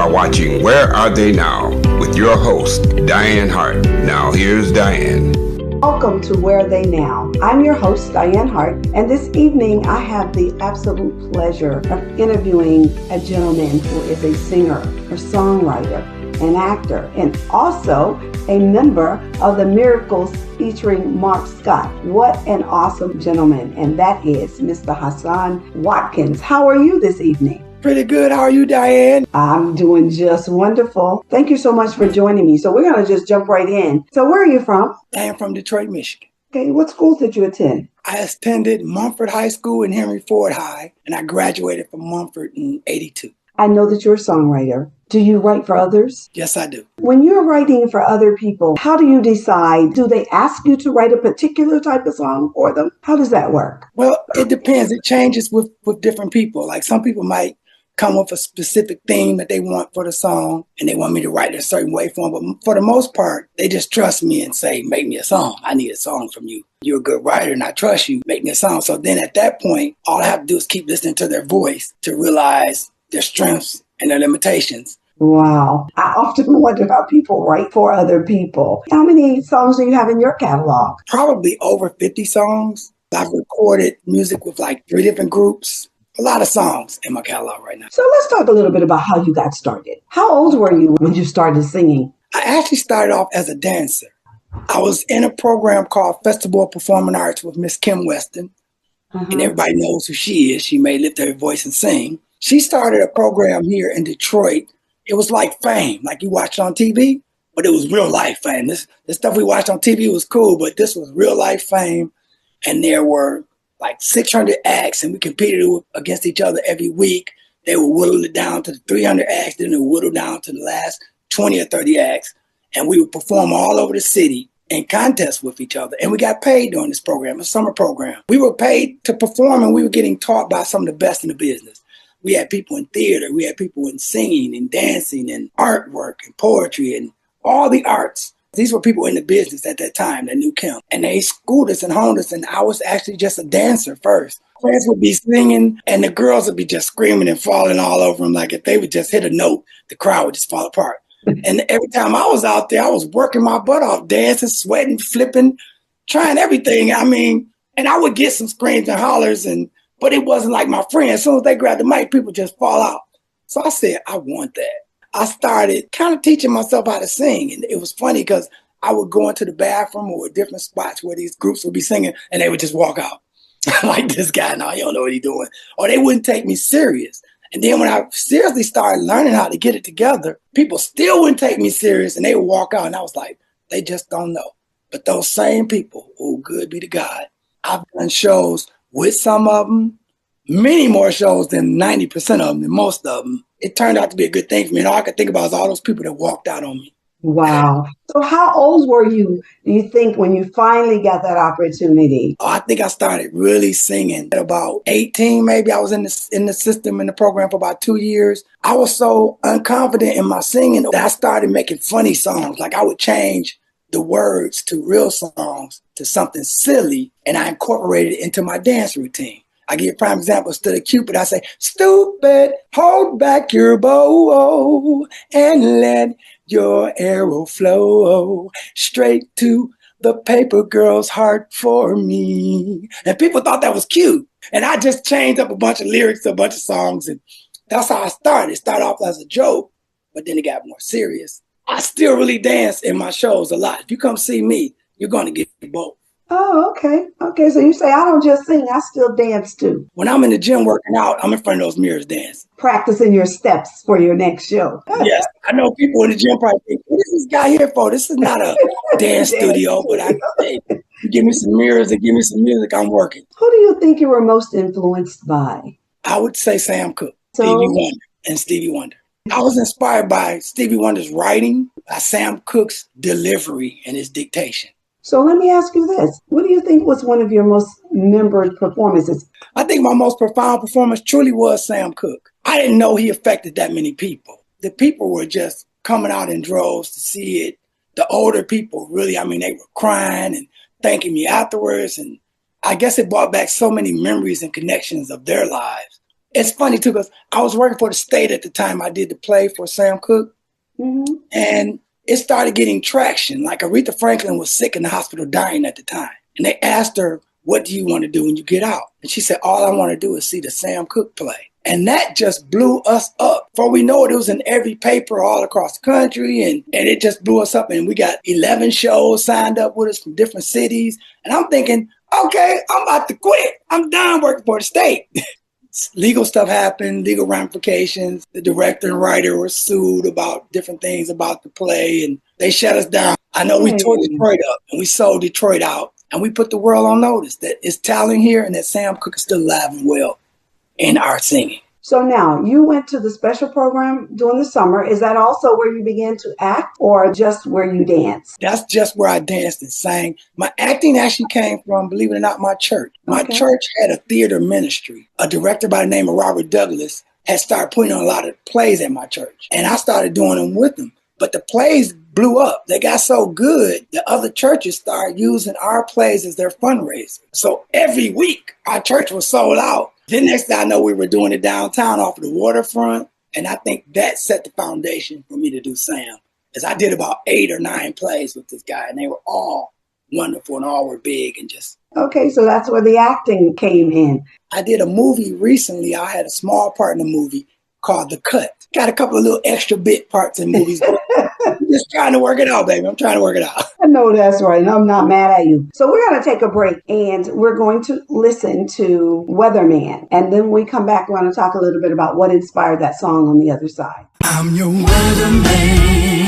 are watching Where Are They Now with your host, Dianne Hart. Now here's Dianne. Welcome to Where Are They Now? I'm your host, Dianne Hart, and this evening I have the absolute pleasure of interviewing a gentleman who is a singer, a songwriter, an actor, and also a member of the Miracles featuring Mark Scott. What an awesome gentleman, and that is Mr. Hassan Watkins. How are you this evening? Pretty good. How are you, Dianne? I'm doing just wonderful. Thank you so much for joining me. So we're going to just jump right in. So where are you from? I am from Detroit, Michigan. Okay, what schools did you attend? I attended Mumford High School and Henry Ford High, and I graduated from Mumford in '82. I know that you're a songwriter. Do you write for others? Yes, I do. When you're writing for other people, how do you decide? Do they ask you to write a particular type of song for them? How does that work? Well, it depends. It changes with different people. Like some people might come with a specific theme that they want for the song, and they want me to write it a certain way for them. But for the most part, they just trust me and say, make me a song. I need a song from you. You're a good writer, and I trust you. Make me a song. So then at that point, all I have to do is keep listening to their voice to realize their strengths and their limitations. Wow. I often wonder how people write for other people. How many songs do you have in your catalog? Probably over 50 songs. I've recorded music with like 3 different groups. A lot of songs in my catalog right now. So let's talk a little bit about how you got started. How old were you when you started singing? I actually started off as a dancer. I was in a program called Festival of Performing Arts with Miss Kim Weston. And everybody knows who she is. She may lift her voice and sing. She started a program here in Detroit. It was like Fame, like you watched on TV, but it was real life Fame. This stuff we watched on TV was cool, but this was real life Fame. And there were like 600 acts, and we competed against each other every week. They would whittle it down to the 300 acts, then they would whittle down to the last 20 or 30 acts. And we would perform all over the city in contests with each other. And we got paid during this program, a summer program. We were paid to perform, and we were getting taught by some of the best in the business. We had people in theater, we had people in singing and dancing and artwork and poetry and all the arts. These were people in the business at that time that knew Kim. And they schooled us and honed us, and I was actually just a dancer first. Friends would be singing, and the girls would be just screaming and falling all over them. Like if they would just hit a note, the crowd would just fall apart. And every time I was out there, I was working my butt off, dancing, sweating, flipping, trying everything. I mean, and I would get some screams and hollers, but it wasn't like my friends. As soon as they grabbed the mic, people just fall out. So I said, I want that. I started kind of teaching myself how to sing. And it was funny because I would go into the bathroom or different spots where these groups would be singing, and they would just walk out. Like, this guy, no, you don't know what he's doing. Or they wouldn't take me serious. And then when I seriously started learning how to get it together, people still wouldn't take me serious, and they would walk out. And I was like, they just don't know. But those same people, oh, good be to God. I've done shows with some of them, many more shows than 90% of them, than most of them. It turned out to be a good thing for me. And all I could think about is all those people that walked out on me. Wow. So how old were you, do you think, when you finally got that opportunity? Oh, I think I started really singing at about 18, maybe. I was in the system, in the program for about 2 years. I was so unconfident in my singing that I started making funny songs. Like I would change the words to real songs to something silly, and I incorporated it into my dance routine. I give you a prime example. Instead of Cupid, I say, stupid, hold back your bow and let your arrow flow straight to the paper girl's heart for me. And people thought that was cute. And I just changed up a bunch of lyrics to a bunch of songs. And that's how I started. It started off as a joke, but then it got more serious. I still really dance in my shows a lot. If you come see me, you're going to get both. Oh, okay. Okay, so you say, I don't just sing, I still dance too. When I'm in the gym working out, I'm in front of those mirrors dancing. Practicing your steps for your next show. Yes, I know people in the gym probably think, what is this guy here for? This is not a dance studio, but I say, you give me some mirrors and give me some music, I'm working. Who do you think you were most influenced by? I would say Sam Cooke, So, Stevie Wonder, and Stevie Wonder. I was inspired by Stevie Wonder's writing, by Sam Cooke's delivery and his dictation. So let me ask you this. What do you think was one of your most memorable performances? I think my most profound performance truly was Sam Cooke. I didn't know he affected that many people. The people were just coming out in droves to see it. The older people really, I mean, they were crying and thanking me afterwards. And I guess it brought back so many memories and connections of their lives. it's funny too, because I was working for the state at the time. I did the play for Sam Cooke, and it started getting traction. Like Aretha Franklin was sick in the hospital, dying at the time. And they asked her, what do you want to do when you get out? And she said, all I want to do is see the Sam Cooke play. And that just blew us up. Before we know it, it was in every paper all across the country. And it just blew us up. And we got 11 shows signed up with us from different cities. And I'm thinking, okay, I'm about to quit. I'm done working for the state. Legal stuff happened, legal ramifications. The director and writer were sued about different things about the play, and they shut us down. I know we tore Detroit up, and we sold Detroit out, and we put the world on notice that it's talent here and that Sam Cooke is still alive and well in our singing. So now you went to the special program during the summer. Is that also where you began to act or just where you danced? That's just where I danced and sang. My acting actually came from, believe it or not, my church. My church had a theater ministry. A director by the name of Robert Douglas had started putting on a lot of plays at my church. And I started doing them with him. But the plays blew up. They got so good that other churches started using our plays as their fundraiser. So every week, our church was sold out. Then next thing I know, we were doing it downtown off of the waterfront. And I think that set the foundation for me to do Sam. Because I did about 8 or 9 plays with this guy, and they were all wonderful and all were big and just... Okay, so that's where the acting came in. I did a movie recently. I had a small part in the movie called The Cut. Got a couple of little extra bit parts in movies. I'm just trying to work it out, baby. I'm trying to work it out. I know that's right, and I'm not mad at you. So we're going to take a break, and we're going to listen to Weatherman. And then when we come back, we're going to talk a little bit about what inspired that song on the other side. I'm your weatherman.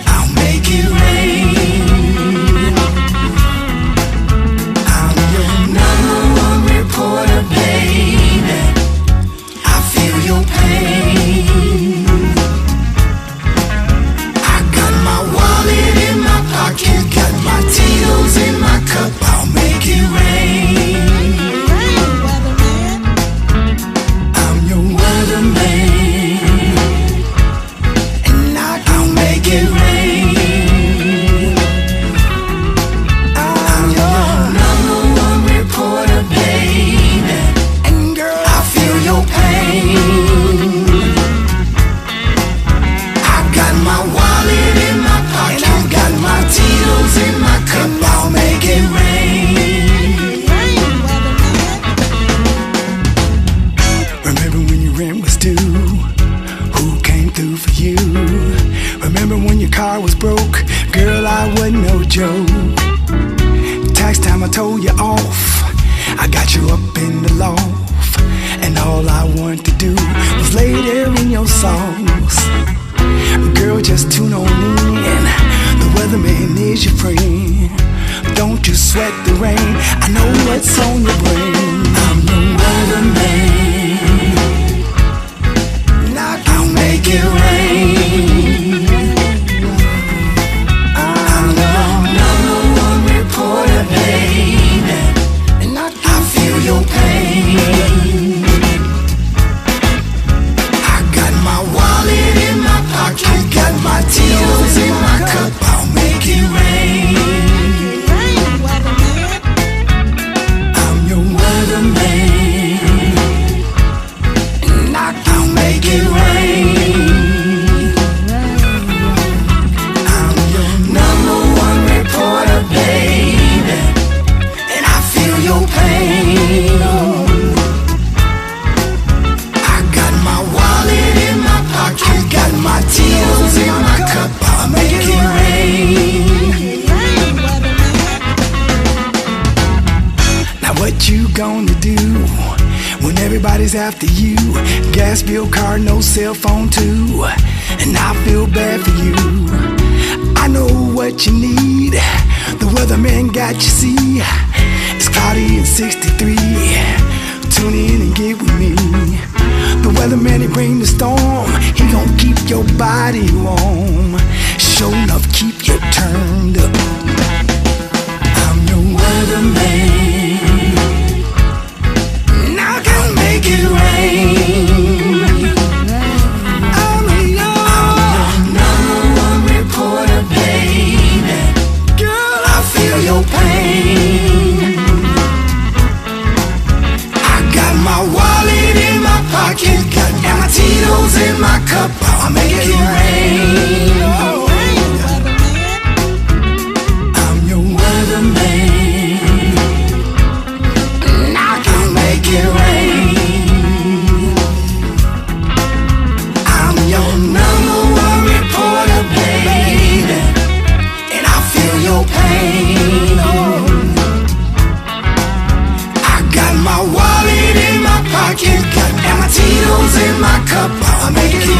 I'll make it rain. I'm your number 1 reporter, baby. I feel your pain. I got my wallet in my pocket, got my Tito's in my cup. I'll make it rain. I'm your weatherman, and I'll make it rain. I'm your number 1 reporter, baby, and girl, I feel your pain. I got my wallet in my pocket, and I got my Tito's in my cup. I'll make it rain. Remember when your rent was due? Who came through for you? Remember when your car was broke? Girl, I wasn't no joke. Tax time, I told you off. I got you up in the loft, and all I wanted to do was lay there in your sauce. Girl, just tune on in. The weatherman is your friend. Don't you sweat the rain. I know what's on your brain. I'm the weatherman. I'll make it rain. I'm the number 1 reporter, baby, and I feel your pain. I got my wallet in my pocket, got my Tito's in my cup. I'll make it rain. I'm your weatherman, and I'll make it rain. I'm your number 1 reporter, baby, and I feel your pain. I got my wallet in my pocket, got my Tito's in my cup. I'll make it rain. Now what you gonna do when everybody's after you? Gas bill, car, no cell phone too. And I feel bad for you. I know what you need. The weatherman got you, see. It's cloudy and 63. Tune in and get with me. The weatherman, he bring the storm. He gon' keep your body warm. Sure enough, keep you turned up. I'm your weatherman. Now I'll make it rain. I'm your number 1 reporter, baby. Girl, I feel your pain. I got Tito's in my cup, I'll make it rain. I'm your weatherman. I can make it rain. I'm your number one reporter, baby, and I feel your pain. I got my wallet in my pocket, and my Tito's in my cup, I'll make it rain.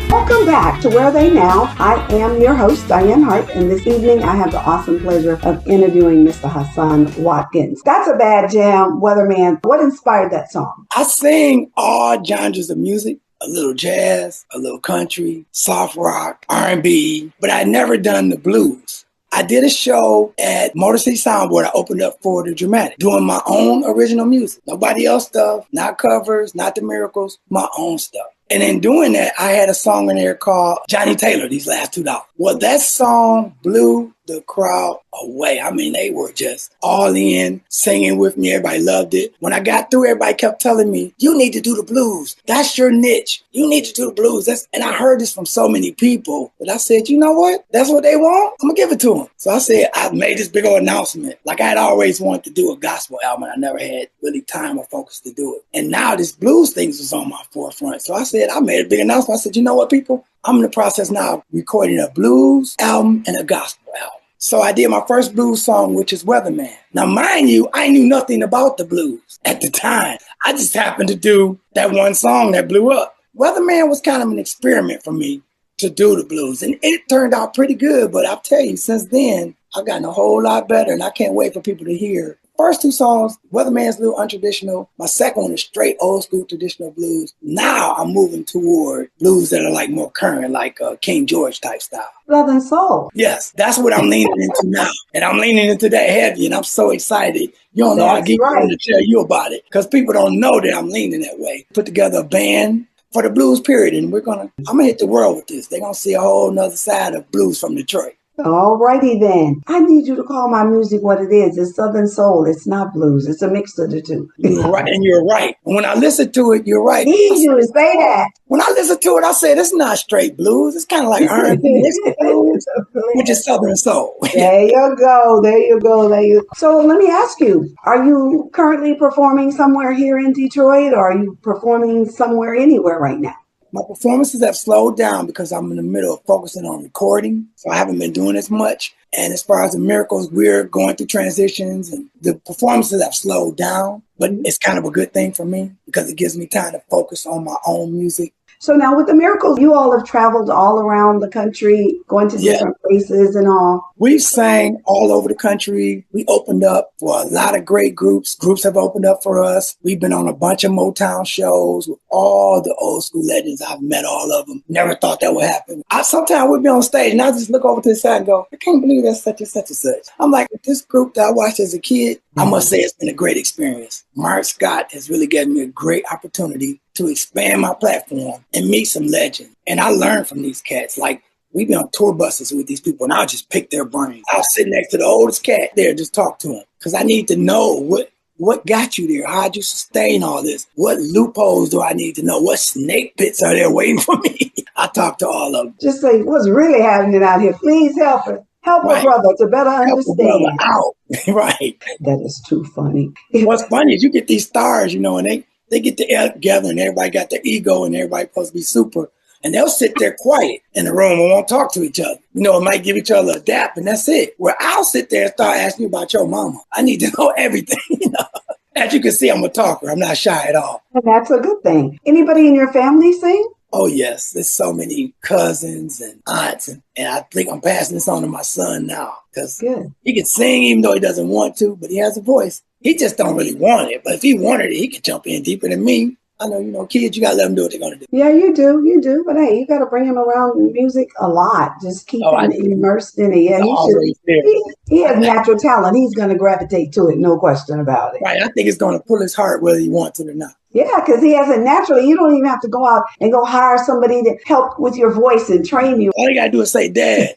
Welcome back to Where Are They Now? I am your host, Dianne Hart, and this evening I have the awesome pleasure of interviewing Mr. Hassan Watkins. That's a bad jam, Weatherman. What inspired that song? I sing all genres of music, a little jazz, a little country, soft rock, R&B, but I never done the blues. I did a show at Motor City Soundboard. I opened up for the Dramatic, doing my own original music. Nobody else stuff, not covers, not the Miracles, my own stuff. And in doing that, I had a song in there called Johnny Taylor, These Last $2. Well, that song blew the crowd away. I mean, they were just all in, singing with me. Everybody loved it. When I got through, everybody kept telling me, you need to do the blues. That's your niche. You need to do the blues. And I heard this from so many people. But I said, you know what? That's what they want. I'm going to give it to them. So I said, I made this big old announcement. Like I had always wanted to do a gospel album. I never had really time or focus to do it. And now this blues thing was on my forefront. So I said, I made a big announcement. I said, you know what, people? I'm in the process now of recording a blues album and a gospel album. So I did my first blues song, which is Weatherman. Now, mind you, I knew nothing about the blues at the time. I just happened to do that one song that blew up. Weatherman was kind of an experiment for me to do the blues. And it turned out pretty good. But I'll tell you, since then, I've gotten a whole lot better. And I can't wait for people to hear. First two songs, Weatherman's a little untraditional. My second one is straight old school traditional blues. Now I'm moving toward blues that are like more current, like King George type style. Love and soul. Yes, that's what I'm leaning into now. And I'm leaning into that heavy, and I'm so excited. You don't know, I get ready to tell you about it because people don't know that I'm leaning that way. Put together a band for the blues period, and I'm gonna hit the world with this. They're gonna see a whole nother side of blues from Detroit. All righty then. I need you to call my music what it is. It's Southern soul. It's not blues. It's a mix of the two. You're right, and you're right. When I listen to it, you're right. Need you to say that. When I listen to it, I said it's not straight blues. It's kind of like R&B blues, which is Southern soul. There you go. There you go. There you. So let me ask you: are you currently performing somewhere here in Detroit, or are you performing somewhere anywhere right now? My performances have slowed down because I'm in the middle of focusing on recording. So I haven't been doing as much. And as far as the Miracles, we're going through transitions and the performances have slowed down. But it's kind of a good thing for me because it gives me time to focus on my own music. So now with the Miracles, you all have traveled all around the country, going to different places and all. We've sang all over the country. We opened up for a lot of great groups. Groups have opened up for us. We've been on a bunch of Motown shows with all the old school legends. I've met all of them. Never thought that would happen. Sometimes we'd be on stage and I just look over to the side and go, I can't believe that's such and such and such. I'm like, this group that I watched as a kid, I must say it's been a great experience. Mark Scott has really given me a great opportunity to expand my platform and meet some legends. And I learned from these cats. Like, we've been on tour buses with these people, and I'll just pick their brains. I'll sit next to the oldest cat there and just talk to him. Because I need to know what got you there? How'd you sustain all this? What loopholes do I need to know? What snake pits are there waiting for me? I talk to all of them. Just say, what's really happening out here? Please help us. Help a brother to better understand. Help a brother out. Right. That is too funny. What's funny is you get these stars, and they get together and everybody got their ego and everybody supposed to be super. And they'll sit there quiet in the room and won't talk to each other. It might give each other a dap and that's it. Where I'll sit there and start asking you about your mama. I need to know everything. As you can see, I'm a talker. I'm not shy at all. And that's a good thing. Anybody in your family sing? Oh, yes. There's so many cousins and aunts. And I think I'm passing this on to my son now. Because he can sing even though he doesn't want to, but he has a voice. He just don't really want it. But if he wanted it, he could jump in deeper than me. I know, kids, you got to let them do what they're going to do. Yeah, you do. But hey, you got to bring him around music a lot. Just keep him immersed in it. Yeah, he should. He has natural talent. He's going to gravitate to it, no question about it. Right. I think it's going to pull his heart whether he wants it or not. Yeah, because he has it naturally. You don't even have to go out and go hire somebody to help with your voice and train you. All you got to do is say, Dad.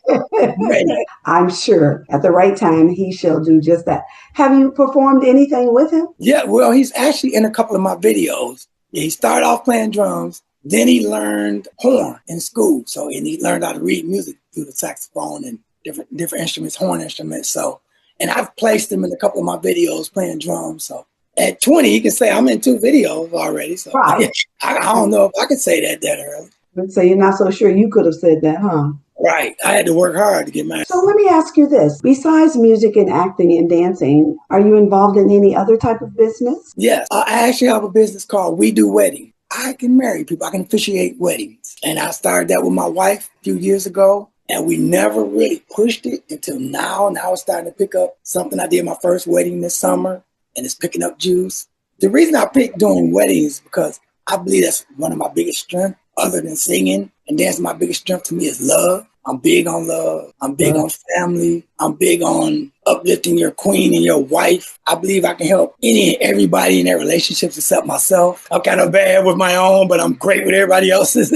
I'm sure at the right time, he shall do just that. Have you performed anything with him? Yeah, well, he's actually in a couple of my videos. Yeah, he started off playing drums. Then he learned horn in school. And he learned how to read music through the saxophone and different instruments, horn instruments. And I've placed him in a couple of my videos playing drums. So at 20, he can say I'm in 2 videos already. So right. I don't know if I could say that early. So you're not so sure you could have said that, huh? Right. I had to work hard to get mine. So let me ask you this. Besides music and acting and dancing, are you involved in any other type of business? Yes. I actually have a business called We Do Weddings. I can marry people. I can officiate weddings. And I started that with my wife a few years ago. And we never really pushed it until now. Now it's starting to pick up something. I did my first wedding this summer, and it's picking up juice. The reason I picked doing weddings is because I believe that's one of my biggest strengths, other than singing and dancing. My biggest strength to me is love. I'm big on love. I'm big on family. I'm big on uplifting your queen and your wife. I believe I can help any and everybody in their relationships except myself. I'm kind of bad with my own, but I'm great with everybody else's.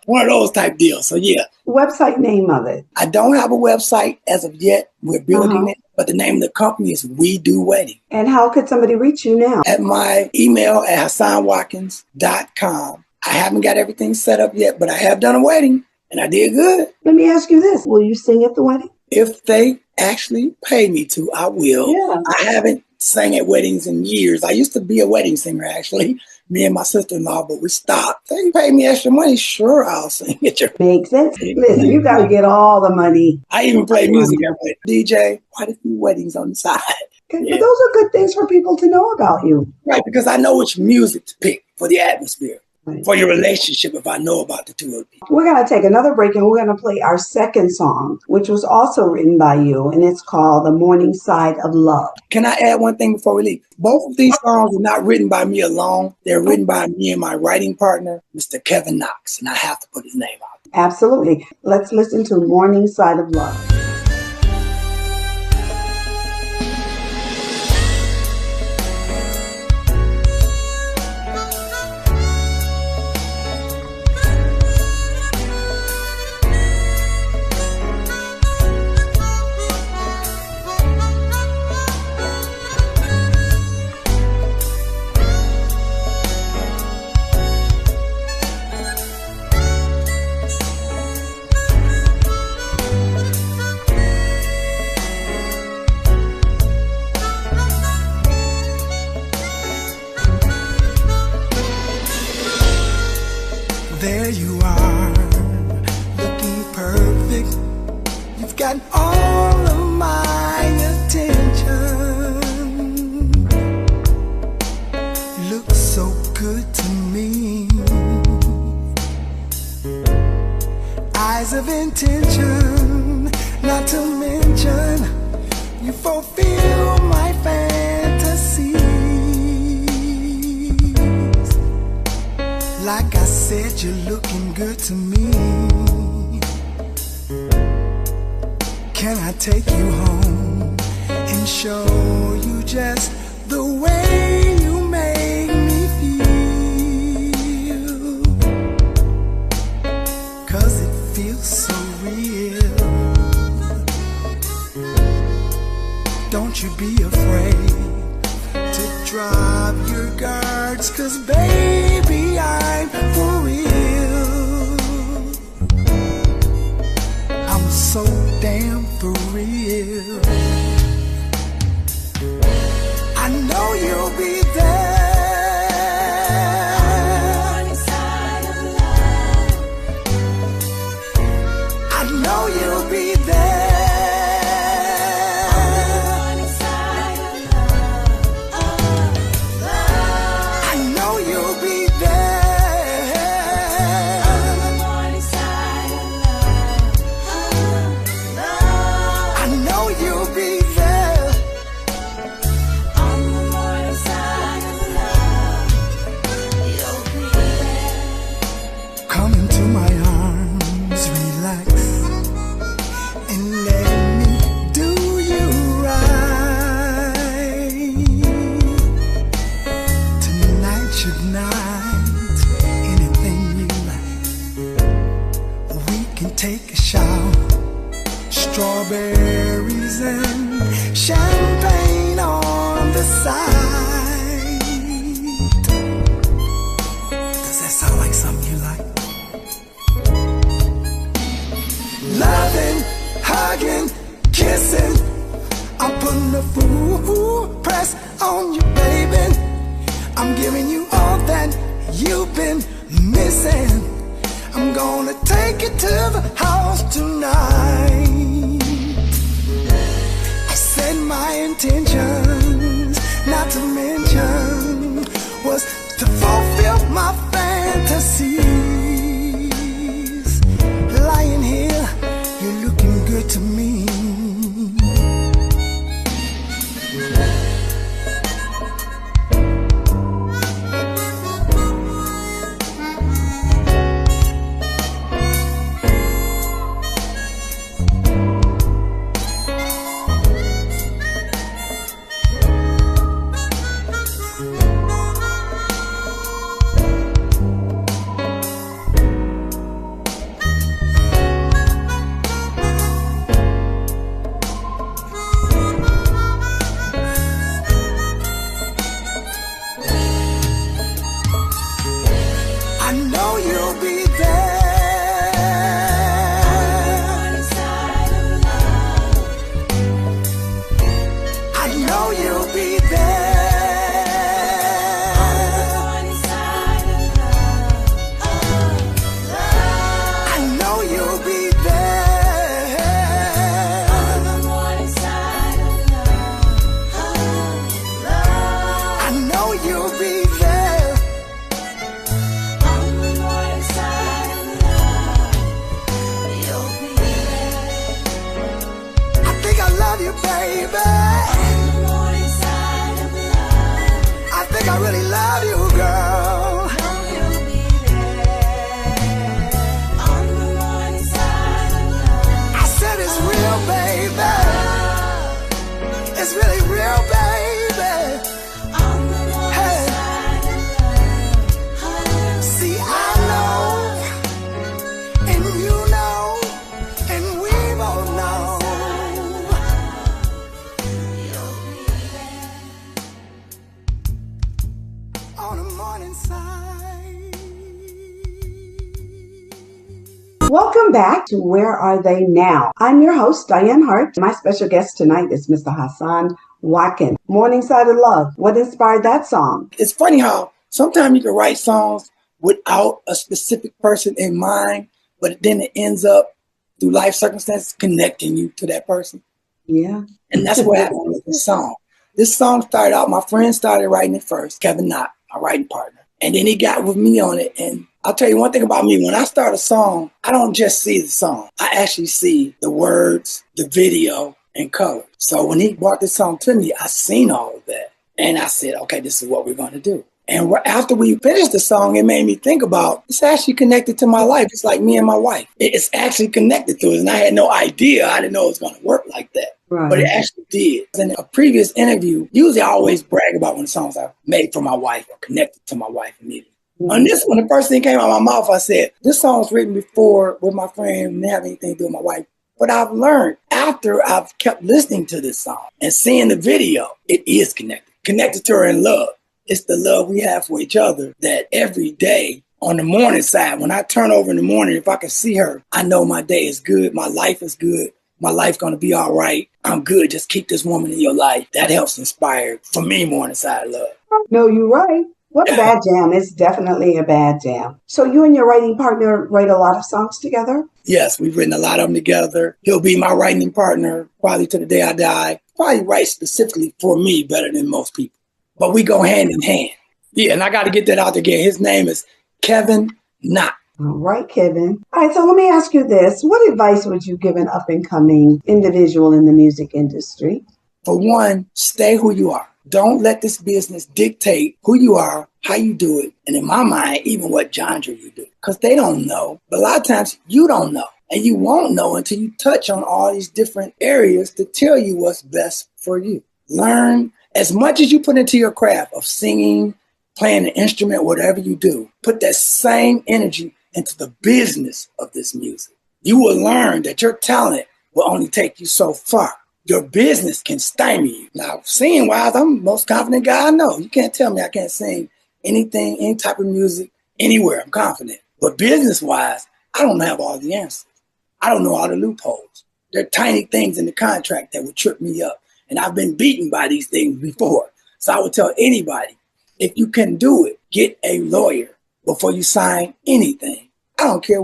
One of those type deals. So yeah. Website name of it? I don't have a website as of yet. We're building it. But the name of the company is We Do Wedding. And how could somebody reach you now? At my email at HassanWatkins.com. I haven't got everything set up yet, but I have done a wedding. And I did good. Let me ask you this. Will you sing at the wedding? If they actually pay me to, I will. Yeah. I haven't sang at weddings in years. I used to be a wedding singer, actually, me and my sister-in-law, but we stopped. They pay me extra money, sure, I'll sing at your Makes sense. Listen, you got to get all the money. I even play music. I play DJ, quite a few weddings on the side. Okay, yeah. But those are good things for people to know about you. Right, because I know which music to pick for the atmosphere. Right. For your relationship, if I know about the two of you. We're going to take another break and we're going to play our second song, which was also written by you, and it's called The Morningside of Love. Can I add one thing before we leave? Both of these songs are not written by me alone. They're written by me and my writing partner, Mr. Kevin Knox, and I have to put his name out. Absolutely. Let's listen to Morningside of Love. There you are, looking perfect. You've got all of my attention. You look so good to me. Eyes of intention, not to mention, you fulfill my fantasies. Like I said, you're looking good to me. Can I take you home and show you just the way you make me feel? 'Cause it feels so real. Don't you be afraid to drop your guards, 'cause baby, I'm for real. I'm so damn for real. I know you'll be there. I know you'll be there. Strawberries and champagne on the side. Does that sound like something you like? Loving, hugging, kissing. I'm putting a full press on you, baby. I'm giving you all that you've been missing. I'm gonna take you to the house tonight. I said my intentions, not to mention, was to fulfill my fantasies. Lying here, you're looking good to me. Welcome back to Where Are They Now? I'm your host, Dianne Hart. My special guest tonight is Mr. Hassan Watkins. Morningside of Love. What inspired that song? It's funny how sometimes you can write songs without a specific person in mind, but then it ends up, through life circumstances, connecting you to that person. Yeah. And that's what happened with this song. This song started out, my friend started writing it first, Kevin Knott, my writing partner. And then he got with me on it. And I'll tell you one thing about me. When I start a song, I don't just see the song. I actually see the words, the video, and color. So when he brought this song to me, I seen all of that. And I said, okay, this is what we're going to do. And after we finished the song, it made me think about, it's actually connected to my life. It's like me and my wife. It's actually connected to it. And I had no idea. I didn't know it was going to work like that. Right. But it actually did. In a previous interview, usually I always brag about when songs are made for my wife or connected to my wife immediately. On this one, the first thing came out of my mouth, I said, this song was written before with my friend, didn't have anything to do with my wife. But I've learned after I've kept listening to this song and seeing the video, it is connected to her in love. It's the love we have for each other that every day on the morning side, when I turn over in the morning, if I can see her, I know my day is good. My life is good. My life's going to be all right. I'm good. Just keep this woman in your life. That helps inspire, for me, Morningside of Love. No, you're right. What a bad jam. It's definitely a bad jam. So you and your writing partner write a lot of songs together? Yes, we've written a lot of them together. He'll be my writing partner probably to the day I die. Probably write specifically for me better than most people. But we go hand in hand. Yeah, and I got to get that out there again. His name is Kevin Knott. All right, Kevin. All right, so let me ask you this. What advice would you give an up-and-coming individual in the music industry? For one, stay who you are. Don't let this business dictate who you are, how you do it, and in my mind, even what genre you do. Because they don't know. But a lot of times, you don't know. And you won't know until you touch on all these different areas to tell you what's best for you. Learn as much as you put into your craft of singing, playing an instrument, whatever you do. Put that same energy into the business of this music. You will learn that your talent will only take you so far. Your business can stymie you. Now, singing-wise, I'm the most confident guy I know. You can't tell me I can't sing anything, any type of music, anywhere. I'm confident. But business-wise, I don't have all the answers. I don't know all the loopholes. There are tiny things in the contract that would trip me up. And I've been beaten by these things before. So I would tell anybody, if you can do it, get a lawyer before you sign anything. I don't care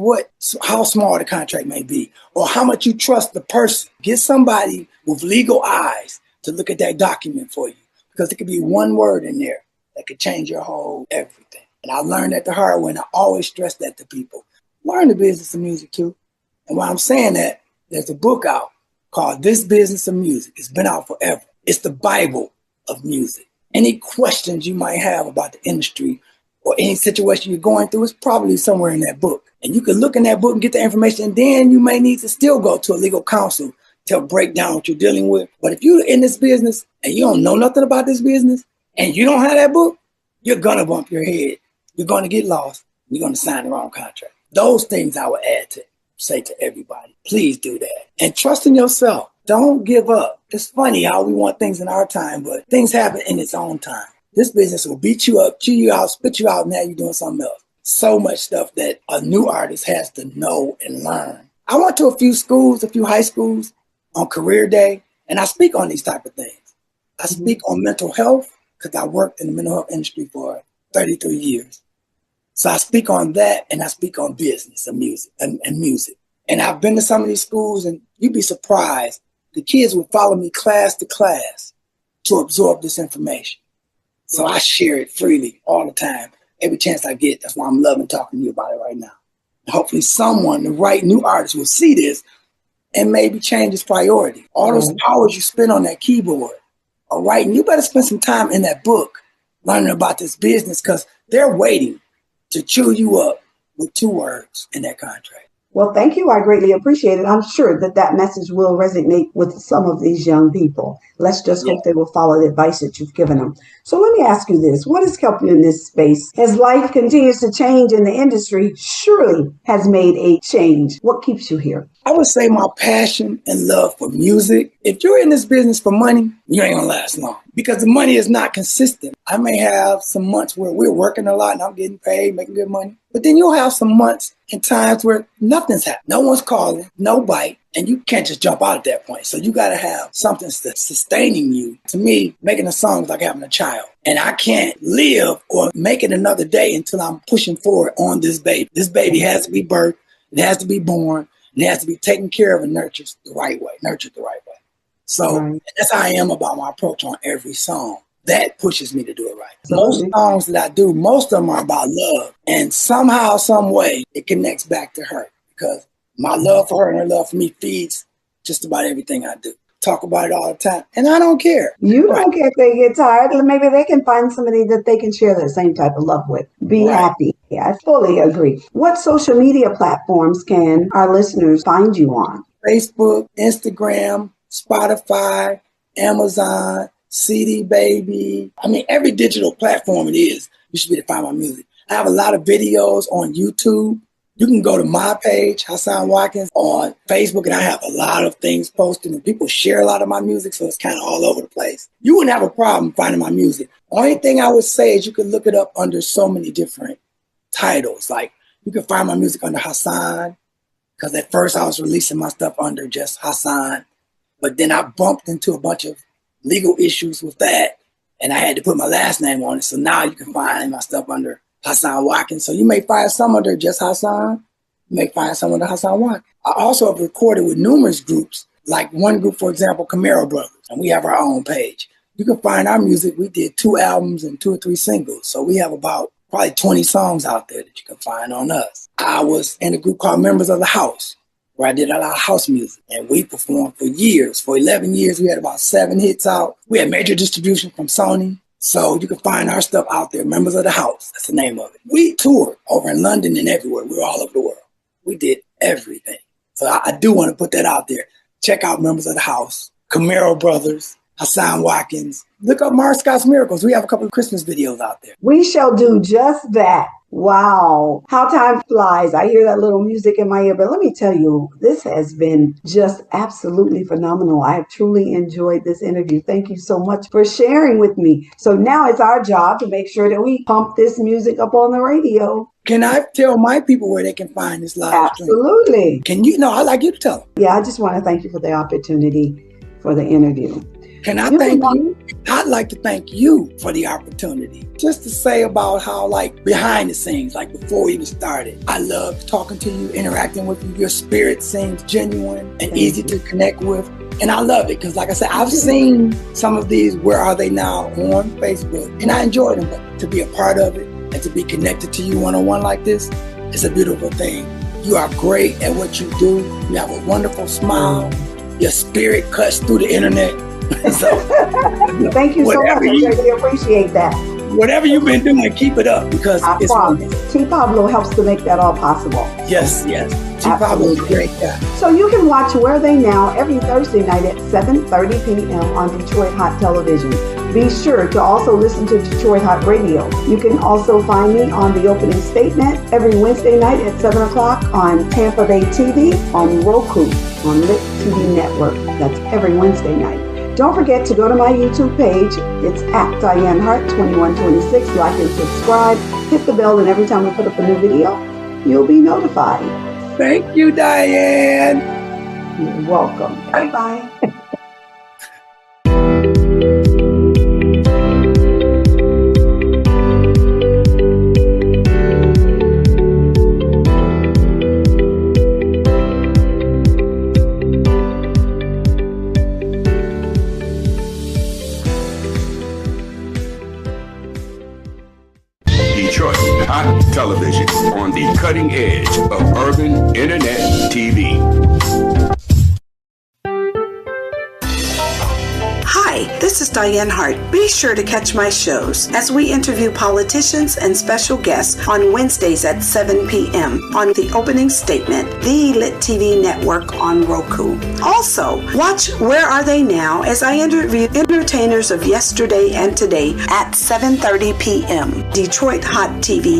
how small the contract may be or how much you trust the person. Get somebody with legal eyes to look at that document for you, because it could be one word in there that could change your whole everything. And I learned that the hard way, and I always stress that to people. Learn the business of music too. And while I'm saying that, there's a book out called This Business of Music. It's been out forever. It's the Bible of music. Any questions you might have about the industry or any situation you're going through is probably somewhere in that book. And you can look in that book and get the information, and then you may need to still go to a legal counsel to break down what you're dealing with. But if you're in this business and you don't know nothing about this business and you don't have that book, you're going to bump your head. You're going to get lost. You're going to sign the wrong contract. Those things I would say to everybody. Please do that. And trust in yourself. Don't give up. It's funny how we want things in our time, but things happen in its own time. This business will beat you up, chew you out, spit you out, and now you're doing something else. So much stuff that a new artist has to know and learn. I went to a few schools, a few high schools on career day, and I speak on these type of things. I speak on mental health because I worked in the mental health industry for 33 years. So I speak on that, and I speak on business and music and music. And I've been to some of these schools, and you'd be surprised. The kids would follow me class to class to absorb this information. So I share it freely all the time, every chance I get. That's why I'm loving talking to you about it right now. And hopefully someone, the right new artist, will see this and maybe change his priority. All those hours you spend on that keyboard or writing, you better spend some time in that book learning about this business, because they're waiting to chew you up with 2 words in that contract. Well, thank you. I greatly appreciate it. I'm sure that message will resonate with some of these young people. Let's just hope they will follow the advice that you've given them. So let me ask you this. What has kept you in this space? As life continues to change in the industry, surely has made a change. What keeps you here? I would say my passion and love for music. If you're in this business for money, you ain't gonna last long, because the money is not consistent. I may have some months where we're working a lot and I'm getting paid, making good money. But then you'll have some months and times where nothing's happening. No one's calling, no bite, and you can't just jump out at that point. So you got to have something that's sustaining you. To me, making a song is like having a child. And I can't live or make it another day until I'm pushing forward on this baby. This baby has to be birthed, it has to be born, and it has to be taken care of and nurtured the right way. So that's how I am about my approach on every song. That pushes me to do it right. Most songs that I do, most of them are about love. And somehow, some way, it connects back to her, because my love for her and her love for me feeds just about everything I do. Talk about it all the time. And I don't care. You don't care if they get tired. Maybe they can find somebody that they can share that same type of love with. Be happy. Yeah, I fully agree. What social media platforms can our listeners find you on? Facebook, Instagram, Spotify, Amazon, CD Baby. I mean, every digital platform it is, you should be able to find my music. I have a lot of videos on YouTube. You can go to my page, Hassan Watkins, on Facebook, and I have a lot of things posted, and people share a lot of my music, so it's kind of all over the place. You wouldn't have a problem finding my music. Only thing I would say is you can look it up under so many different titles. Like, you can find my music under Hassan, because at first I was releasing my stuff under just Hassan, but then I bumped into a bunch of legal issues with that, and I had to put my last name on it. So now you can find my stuff under Hassan Watkins. So you may find some under just Hassan. You may find some under Hassan Watkins. I also have recorded with numerous groups, like one group, for example, Camaro Brothers, and we have our own page. You can find our music. We did 2 albums and 2 or 3 singles. So we have about probably 20 songs out there that you can find on us. I was in a group called Members of the House, where I did a lot of house music, and we performed for years. For 11 years, we had about 7 hits out. We had major distribution from Sony. So you can find our stuff out there, Members of the House. That's the name of it. We toured over in London and everywhere. We were all over the world. We did everything. So I do want to put that out there. Check out Members of the House, Camaro Brothers, Hassan Watkins. Look up Mars Scott's Miracles. We have a couple of Christmas videos out there. We shall do just that. Wow, how time flies. I hear that little music in my ear, but let me tell you, this has been just absolutely phenomenal. I have truly enjoyed this interview. Thank you so much for sharing with me. So now it's our job to make sure that we pump this music up on the radio. Can I tell my people where they can find this live stream? Absolutely. Can you? No, I'd like you to tell them. Yeah, I just want to thank you for the opportunity for the interview. Can I thank you? I'd like to thank you for the opportunity. Just to say about how, like, behind the scenes, like before we even started, I loved talking to you, interacting with you. Your spirit seems genuine and easy to connect with. And I love it because, like I said, I've seen some of these Where Are They Now on Facebook, and I enjoy them. But to be a part of it and to be connected to you one-on-one like this is a beautiful thing. You are great at what you do. You have a wonderful smile. Your spirit cuts through the internet. So, thank you so much. I really appreciate that. Whatever you've been doing, keep it up because I promise. T. Pablo helps to make that all possible. Yes. T. Pablo is a great guy. So you can watch Where Are They Now every Thursday night at 7:30 p.m. on Detroit Hot Television. Be sure to also listen to Detroit Hot Radio. You can also find me on The Opening Statement every Wednesday night at 7 o'clock on Tampa Bay TV, on Roku, on Lit TV Network. That's every Wednesday night. Don't forget to go to my YouTube page. It's at Dianne Hart 2126. Like and subscribe. Hit the bell, and every time we put up a new video, you'll be notified. Thank you, Dianne. You're welcome. Bye-bye. Detroit Hot Television, on the cutting edge of urban internet TV. Hi, this is Dianne Hart. Be sure to catch my shows as we interview politicians and special guests on Wednesdays at 7 p.m. on The Opening Statement, the Lit TV network on Roku. Also, watch Where Are They Now as I interview entertainers of yesterday and today at 7:30 p.m. Detroit Hot TV